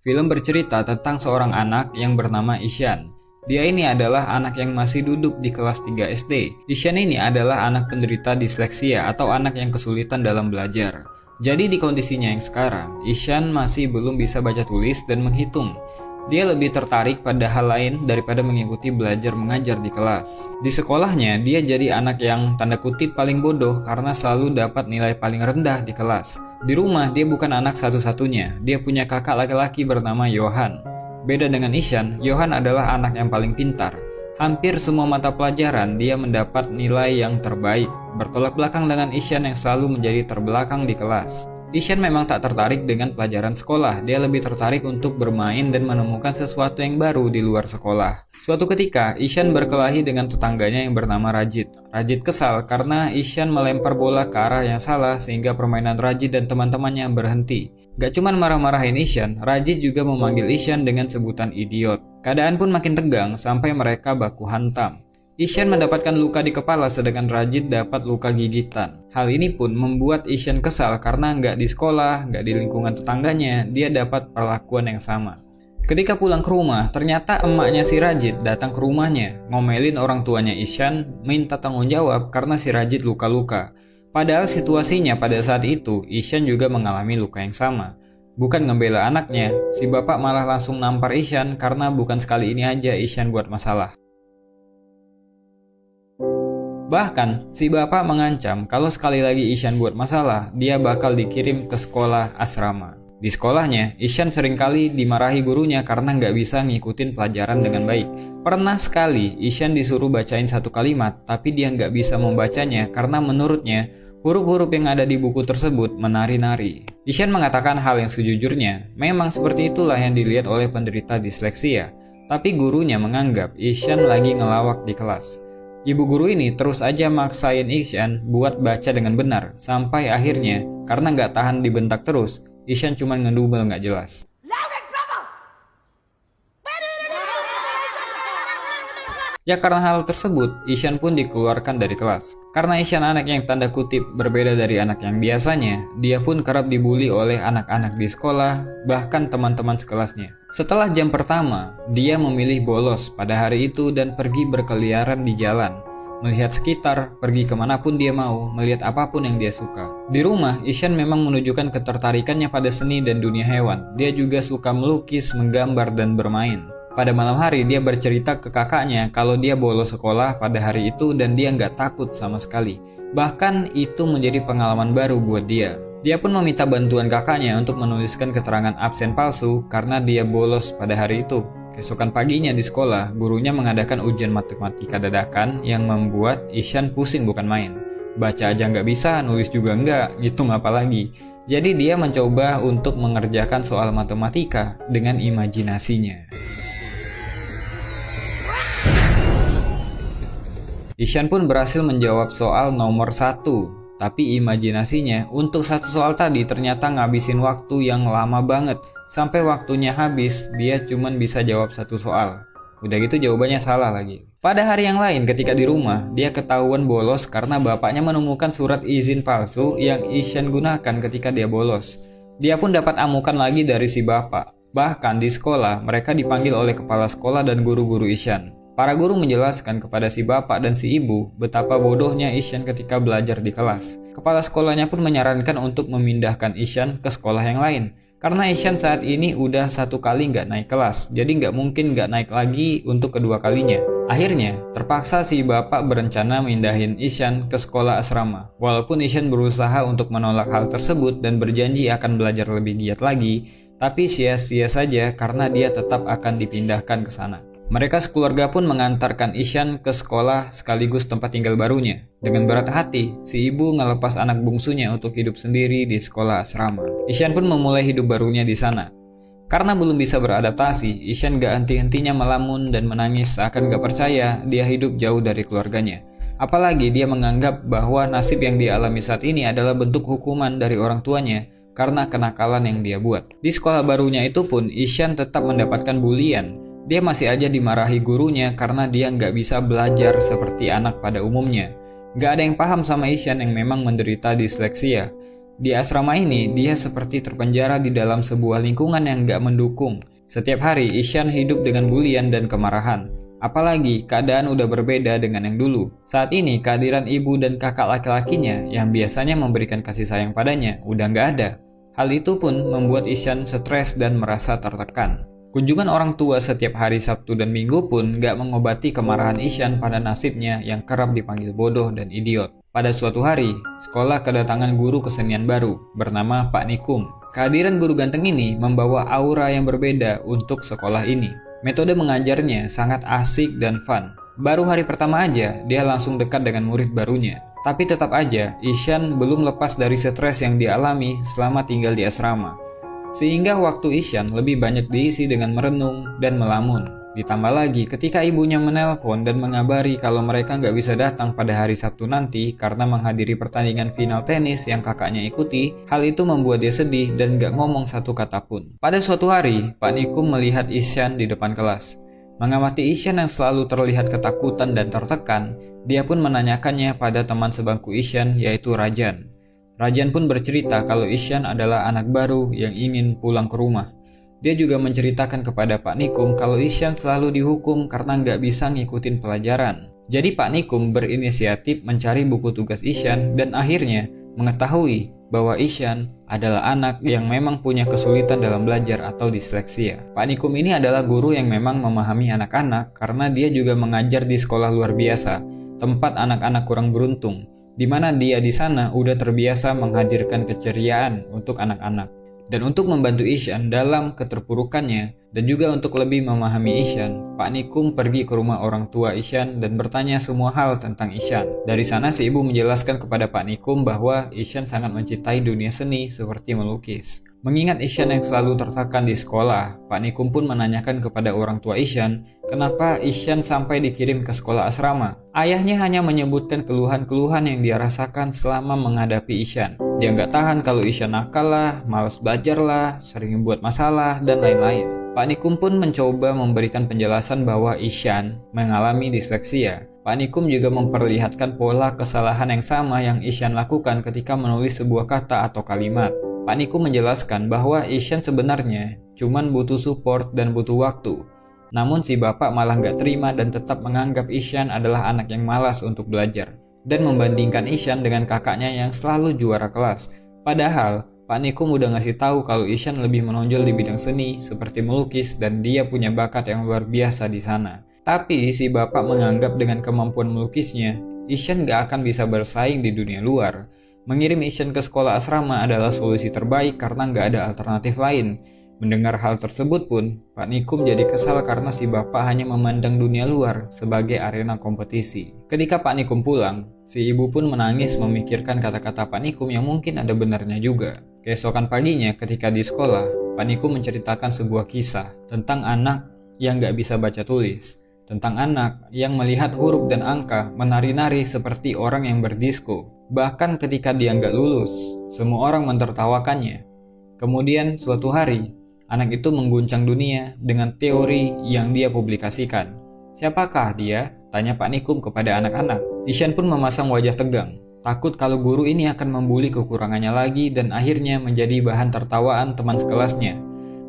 Film bercerita tentang seorang anak yang bernama Ishan. Dia ini adalah anak yang masih duduk di kelas 3 SD. Ishan ini adalah anak penderita disleksia atau anak yang kesulitan dalam belajar. Jadi di kondisinya yang sekarang, Ishan masih belum bisa baca tulis dan menghitung. Dia lebih tertarik pada hal lain daripada mengikuti belajar mengajar di kelas. Di sekolahnya, dia jadi anak yang tanda kutip paling bodoh karena selalu dapat nilai paling rendah di kelas. Di rumah, dia bukan anak satu-satunya. Dia punya kakak laki-laki bernama Johan. Beda dengan Ishan, Johan adalah anak yang paling pintar. Hampir semua mata pelajaran dia mendapat nilai yang terbaik, bertolak belakang dengan Ishan yang selalu menjadi terbelakang di kelas. Ishan memang tak tertarik dengan pelajaran sekolah, dia lebih tertarik untuk bermain dan menemukan sesuatu yang baru di luar sekolah. Suatu ketika, Ishan berkelahi dengan tetangganya yang bernama Rajit. Rajit kesal karena Ishan melempar bola ke arah yang salah sehingga permainan Rajit dan teman-temannya berhenti. Gak cuman marah-marahin Ishan, Rajit juga memanggil Ishan dengan sebutan idiot. Keadaan pun makin tegang sampai mereka baku hantam. Ishan mendapatkan luka di kepala sedangkan Rajit dapat luka gigitan. Hal ini pun membuat Ishan kesal karena nggak di sekolah, nggak di lingkungan tetangganya, dia dapat perlakuan yang sama. Ketika pulang ke rumah, ternyata emaknya si Rajit datang ke rumahnya, ngomelin orang tuanya Ishan, minta tanggung jawab karena si Rajit luka-luka. Padahal situasinya pada saat itu, Ishan juga mengalami luka yang sama. Bukan ngebela anaknya, si bapak malah langsung nampar Ishan karena bukan sekali ini aja Ishan buat masalah. Bahkan, si bapak mengancam kalau sekali lagi Ishan buat masalah, dia bakal dikirim ke sekolah asrama. Di sekolahnya, Ishan seringkali dimarahi gurunya karena nggak bisa ngikutin pelajaran dengan baik. Pernah sekali, Ishan disuruh bacain satu kalimat, tapi dia nggak bisa membacanya karena menurutnya, huruf-huruf yang ada di buku tersebut menari-nari. Ishan mengatakan hal yang sejujurnya, memang seperti itulah yang dilihat oleh penderita disleksia. Tapi gurunya menganggap Ishan lagi ngelawak di kelas. Ibu guru ini terus aja maksain Ishan buat baca dengan benar, sampai akhirnya, karena nggak tahan dibentak terus, Ishan cuma ngedumel nggak jelas. Ya karena hal tersebut, Ishan pun dikeluarkan dari kelas. Karena Ishan anak yang tanda kutip berbeda dari anak yang biasanya, dia pun kerap dibully oleh anak-anak di sekolah, bahkan teman-teman sekelasnya. Setelah jam pertama, dia memilih bolos pada hari itu dan pergi berkeliaran di jalan. Melihat sekitar, pergi kemanapun dia mau, melihat apapun yang dia suka. Di rumah, Ishan memang menunjukkan ketertarikannya pada seni dan dunia hewan. Dia juga suka melukis, menggambar, dan bermain. Pada malam hari, dia bercerita ke kakaknya kalau dia bolos sekolah pada hari itu dan dia nggak takut sama sekali. Bahkan itu menjadi pengalaman baru buat dia. Dia pun meminta bantuan kakaknya untuk menuliskan keterangan absen palsu karena dia bolos pada hari itu. Keesokan paginya di sekolah, gurunya mengadakan ujian matematika dadakan yang membuat Ishan pusing bukan main. Baca aja nggak bisa, nulis juga nggak, ngitung apa lagi. Jadi dia mencoba untuk mengerjakan soal matematika dengan imajinasinya. Ishan pun berhasil menjawab soal nomor 1, tapi imajinasinya untuk satu soal tadi ternyata ngabisin waktu yang lama banget. Sampai waktunya habis, dia cuman bisa jawab satu soal. Udah gitu jawabannya salah lagi. Pada hari yang lain ketika di rumah, dia ketahuan bolos karena bapaknya menemukan surat izin palsu yang Ishan gunakan ketika dia bolos. Dia pun dapat amukan lagi dari si bapak. Bahkan di sekolah, mereka dipanggil oleh kepala sekolah dan guru-guru Ishan. Para guru menjelaskan kepada si bapak dan si ibu betapa bodohnya Ishan ketika belajar di kelas. Kepala sekolahnya pun menyarankan untuk memindahkan Ishan ke sekolah yang lain. Karena Ishan saat ini udah satu kali nggak naik kelas, jadi nggak mungkin nggak naik lagi untuk kedua kalinya. Akhirnya, terpaksa si bapak berencana mindahin Ishan ke sekolah asrama. Walaupun Ishan berusaha untuk menolak hal tersebut dan berjanji akan belajar lebih giat lagi, tapi sia-sia saja karena dia tetap akan dipindahkan ke sana. Mereka sekeluarga pun mengantarkan Ishan ke sekolah sekaligus tempat tinggal barunya. Dengan berat hati, si ibu ngelepas anak bungsunya untuk hidup sendiri di sekolah asrama. Ishan pun memulai hidup barunya di sana. Karena belum bisa beradaptasi, Ishan gak henti-hentinya melamun dan menangis seakan gak percaya dia hidup jauh dari keluarganya. Apalagi dia menganggap bahwa nasib yang dia alami saat ini adalah bentuk hukuman dari orang tuanya karena kenakalan yang dia buat. Di sekolah barunya itu pun, Ishan tetap mendapatkan bulian. Dia masih aja dimarahi gurunya karena dia nggak bisa belajar seperti anak pada umumnya. Nggak ada yang paham sama Ishan yang memang menderita disleksia. Di asrama ini, dia seperti terpenjara di dalam sebuah lingkungan yang gak mendukung. Setiap hari, Ishan hidup dengan bulian dan kemarahan. Apalagi, keadaan udah berbeda dengan yang dulu. Saat ini, kehadiran ibu dan kakak laki-lakinya yang biasanya memberikan kasih sayang padanya udah gak ada. Hal itu pun membuat Ishan stres dan merasa tertekan. Kunjungan orang tua setiap hari Sabtu dan Minggu pun gak mengobati kemarahan Ishan pada nasibnya yang kerap dipanggil bodoh dan idiot. Pada suatu hari, sekolah kedatangan guru kesenian baru bernama Pak Nikum. Kehadiran guru ganteng ini membawa aura yang berbeda untuk sekolah ini. Metode mengajarnya sangat asik dan fun. Baru hari pertama aja, dia langsung dekat dengan murid barunya. Tapi tetap aja, Ishan belum lepas dari stres yang dialami selama tinggal di asrama. Sehingga waktu Ishan lebih banyak diisi dengan merenung dan melamun. Ditambah lagi ketika ibunya menelpon dan mengabari kalau mereka nggak bisa datang pada hari Sabtu nanti karena menghadiri pertandingan final tenis yang kakaknya ikuti, hal itu membuat dia sedih dan nggak ngomong satu kata pun. Pada suatu hari, Pak Nikum melihat Ishan di depan kelas. Mengamati Ishan yang selalu terlihat ketakutan dan tertekan, dia pun menanyakannya pada teman sebangku Ishan yaitu Rajan. Rajan pun bercerita kalau Ishan adalah anak baru yang ingin pulang ke rumah. Dia juga menceritakan kepada Pak Nikum kalau Ishan selalu dihukum karena nggak bisa ngikutin pelajaran. Jadi Pak Nikum berinisiatif mencari buku tugas Ishan dan akhirnya mengetahui bahwa Ishan adalah anak yang memang punya kesulitan dalam belajar atau disleksia. Pak Nikum ini adalah guru yang memang memahami anak-anak karena dia juga mengajar di sekolah luar biasa, tempat anak-anak kurang beruntung, di mana dia di sana udah terbiasa menghadirkan keceriaan untuk anak-anak. Dan untuk membantu Ishan dalam keterpurukannya dan juga untuk lebih memahami Ishan, Pak Nikum pergi ke rumah orang tua Ishan dan bertanya semua hal tentang Ishan. Dari sana si ibu menjelaskan kepada Pak Nikum bahwa Ishan sangat mencintai dunia seni seperti melukis. Mengingat Ishan yang selalu tertekan di sekolah, Pak Nikum pun menanyakan kepada orang tua Ishan kenapa Ishan sampai dikirim ke sekolah asrama. Ayahnya hanya menyebutkan keluhan-keluhan yang dia rasakan selama menghadapi Ishan. Dia nggak tahan kalau Ishan nakal lah, malas belajar lah, sering buat masalah, dan lain-lain. Pak Nikum pun mencoba memberikan penjelasan bahwa Ishan mengalami disleksia. Pak Nikum juga memperlihatkan pola kesalahan yang sama yang Ishan lakukan ketika menulis sebuah kata atau kalimat. Pak Nikum menjelaskan bahwa Ishan sebenarnya cuman butuh support dan butuh waktu. Namun si bapak malah nggak terima dan tetap menganggap Ishan adalah anak yang malas untuk belajar dan membandingkan Ishan dengan kakaknya yang selalu juara kelas. Padahal Pak Nikum udah ngasih tahu kalau Ishan lebih menonjol di bidang seni seperti melukis dan dia punya bakat yang luar biasa di sana. Tapi si bapak menganggap dengan kemampuan melukisnya, Ishan gak akan bisa bersaing di dunia luar. Mengirim Ishan ke sekolah asrama adalah solusi terbaik karena gak ada alternatif lain. Mendengar hal tersebut pun, Pak Nikum jadi kesal karena si bapak hanya memandang dunia luar sebagai arena kompetisi. Ketika Pak Nikum pulang, si ibu pun menangis memikirkan kata-kata Pak Nikum yang mungkin ada benarnya juga. Keesokan paginya ketika di sekolah, Pak Nikum menceritakan sebuah kisah tentang anak yang gak bisa baca tulis. Tentang anak yang melihat huruf dan angka menari-nari seperti orang yang berdisko. Bahkan ketika dia gak lulus, semua orang mentertawakannya. Kemudian suatu hari, anak itu mengguncang dunia dengan teori yang dia publikasikan. Siapakah dia? Tanya Pak Nikum kepada anak-anak. Ishan pun memasang wajah tegang. Takut kalau guru ini akan membuli kekurangannya lagi dan akhirnya menjadi bahan tertawaan teman sekelasnya.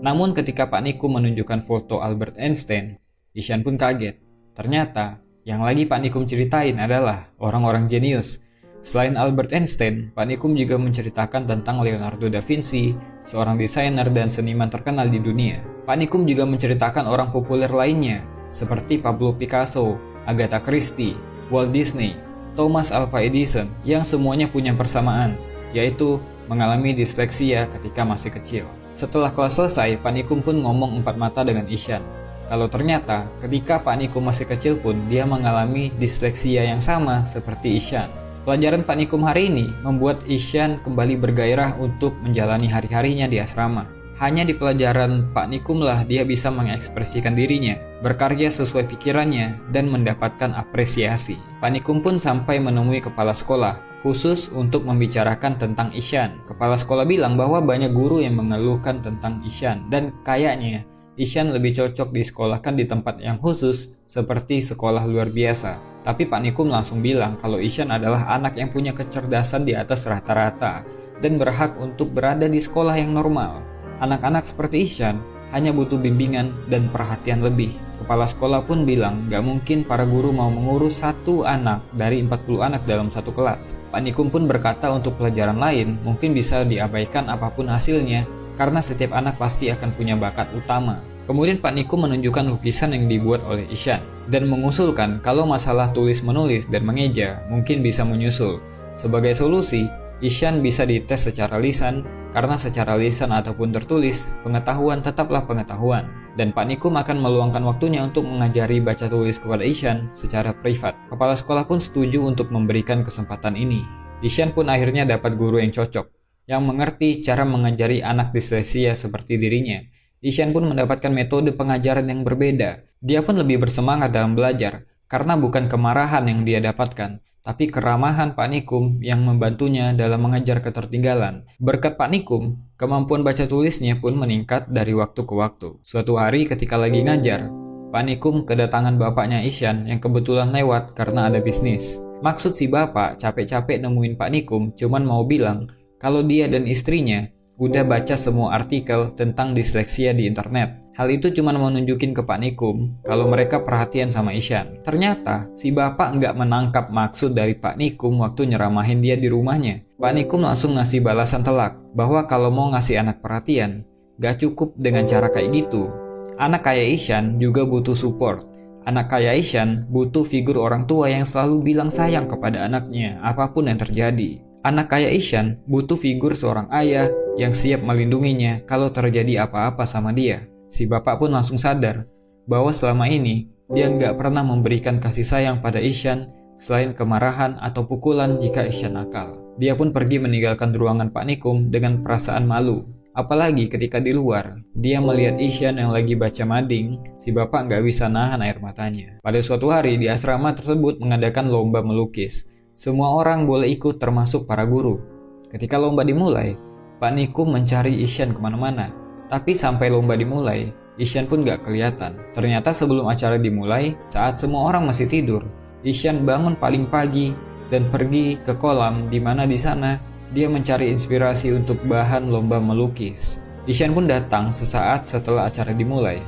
Namun ketika Pak Nikum menunjukkan foto Albert Einstein, Ishan pun kaget. Ternyata yang lagi Pak Nikum ceritain adalah orang-orang jenius. Selain Albert Einstein, Pak Nikum juga menceritakan tentang Leonardo da Vinci, seorang desainer dan seniman terkenal di dunia. Pak Nikum juga menceritakan orang populer lainnya, seperti Pablo Picasso, Agatha Christie, Walt Disney, Thomas Alva Edison, yang semuanya punya persamaan, yaitu mengalami disleksia ketika masih kecil. Setelah kelas selesai, Pak Nikum pun ngomong empat mata dengan Ishan. Kalau ternyata ketika Pak Nikum masih kecil pun dia mengalami disleksia yang sama seperti Ishan. Pelajaran Pak Nikum hari ini membuat Ishan kembali bergairah untuk menjalani hari-harinya di asrama. Hanya di pelajaran Pak Nikum lah dia bisa mengekspresikan dirinya, berkarya sesuai pikirannya, dan mendapatkan apresiasi. Pak Nikum pun sampai menemui kepala sekolah, khusus untuk membicarakan tentang Ishan. Kepala sekolah bilang bahwa banyak guru yang mengeluhkan tentang Ishan, dan kayaknya Ishan lebih cocok disekolahkan di tempat yang khusus seperti sekolah luar biasa. Tapi Pak Nikum langsung bilang kalau Ishan adalah anak yang punya kecerdasan di atas rata-rata dan berhak untuk berada di sekolah yang normal. Anak-anak seperti Ishan hanya butuh bimbingan dan perhatian lebih. Kepala sekolah pun bilang gak mungkin para guru mau mengurus satu anak dari 40 anak dalam satu kelas. Pak Nikum pun berkata untuk pelajaran lain mungkin bisa diabaikan apapun hasilnya karena setiap anak pasti akan punya bakat utama. Kemudian Pak Nikum menunjukkan lukisan yang dibuat oleh Ishan dan mengusulkan kalau masalah tulis-menulis dan mengeja mungkin bisa menyusul. Sebagai solusi, Ishan bisa dites secara lisan karena secara lisan ataupun tertulis, pengetahuan tetaplah pengetahuan. Dan Pak Nikum akan meluangkan waktunya untuk mengajari baca tulis kepada Ishan secara privat. Kepala sekolah pun setuju untuk memberikan kesempatan ini. Ishan pun akhirnya dapat guru yang cocok, yang mengerti cara mengajari anak disleksia seperti dirinya. Ishan pun mendapatkan metode pengajaran yang berbeda. Dia pun lebih bersemangat dalam belajar, karena bukan kemarahan yang dia dapatkan, tapi keramahan Pak Nikum yang membantunya dalam mengejar ketertinggalan. Berkat Pak Nikum, kemampuan baca tulisnya pun meningkat dari waktu ke waktu. Suatu hari ketika lagi ngajar, Pak Nikum kedatangan bapaknya Ishan yang kebetulan lewat karena ada bisnis. Maksud si bapak capek-capek nemuin Pak Nikum cuman mau bilang kalau dia dan istrinya udah baca semua artikel tentang disleksia di internet. Hal itu cuma mau nunjukin ke Pak Nikum kalau mereka perhatian sama Ishan. Ternyata si bapak nggak menangkap maksud dari Pak Nikum waktu nyeramahin dia di rumahnya. Pak Nikum langsung ngasih balasan telak bahwa kalau mau ngasih anak perhatian, nggak cukup dengan cara kayak gitu. Anak kayak Ishan juga butuh support. Anak kayak Ishan butuh figur orang tua yang selalu bilang sayang kepada anaknya apapun yang terjadi. Anak kayak Ishan butuh figur seorang ayah yang siap melindunginya kalau terjadi apa-apa sama dia. Si bapak pun langsung sadar bahwa selama ini dia nggak pernah memberikan kasih sayang pada Ishan selain kemarahan atau pukulan jika Ishan nakal. Dia pun pergi meninggalkan ruangan Pak Nikum dengan perasaan malu. Apalagi ketika di luar, dia melihat Ishan yang lagi baca mading, si bapak nggak bisa nahan air matanya. Pada suatu hari di asrama tersebut mengadakan lomba melukis. Semua orang boleh ikut termasuk para guru. Ketika lomba dimulai, Pak Nikum mencari Ishan kemana-mana. Tapi sampai lomba dimulai, Ishan pun gak kelihatan. Ternyata sebelum acara dimulai, saat semua orang masih tidur, Ishan bangun paling pagi dan pergi ke kolam di mana di sana dia mencari inspirasi untuk bahan lomba melukis. Ishan pun datang sesaat setelah acara dimulai.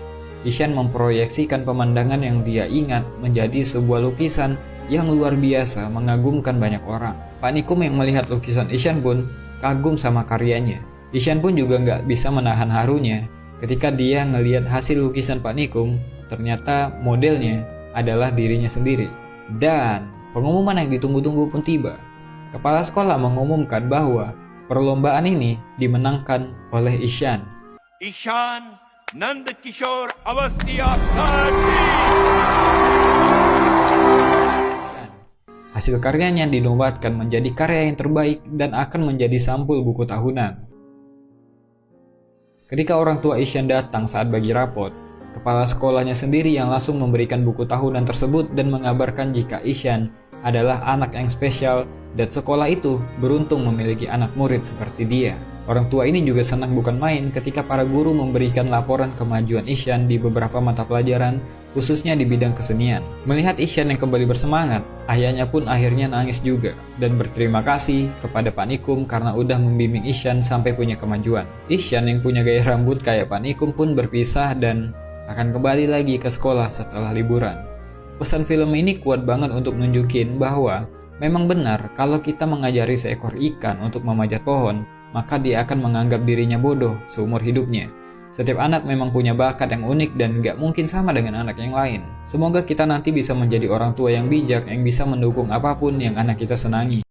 Ishan memproyeksikan pemandangan yang dia ingat menjadi sebuah lukisan yang luar biasa mengagumkan banyak orang. Pak Nikum yang melihat lukisan Ishan pun kagum sama karyanya. Ishan pun juga nggak bisa menahan harunya ketika dia ngelihat hasil lukisan Pak Nikum, ternyata modelnya adalah dirinya sendiri. Dan pengumuman yang ditunggu-tunggu pun tiba. Kepala sekolah mengumumkan bahwa perlombaan ini dimenangkan oleh Ishan. Ishan Nandakishore Awasthi Abdi. Hasil karyanya dinobatkan menjadi karya yang terbaik dan akan menjadi sampul buku tahunan. Ketika orang tua Ishan datang saat bagi rapot, kepala sekolahnya sendiri yang langsung memberikan buku tahunan tersebut dan mengabarkan jika Ishan adalah anak yang spesial dan sekolah itu beruntung memiliki anak murid seperti dia. Orang tua ini juga senang bukan main ketika para guru memberikan laporan kemajuan Ishan di beberapa mata pelajaran, khususnya di bidang kesenian. Melihat Ishan yang kembali bersemangat, ayahnya pun akhirnya nangis juga dan berterima kasih kepada Pak Nikum karena udah membimbing Ishan sampai punya kemajuan. Ishan yang punya gaya rambut kayak Pak Nikum pun berpisah dan akan kembali lagi ke sekolah setelah liburan. Pesan film ini kuat banget untuk nunjukin bahwa memang benar kalau kita mengajari seekor ikan untuk memanjat pohon, maka dia akan menganggap dirinya bodoh seumur hidupnya. Setiap anak memang punya bakat yang unik dan gak mungkin sama dengan anak yang lain. Semoga kita nanti bisa menjadi orang tua yang bijak yang bisa mendukung apapun yang anak kita senangi.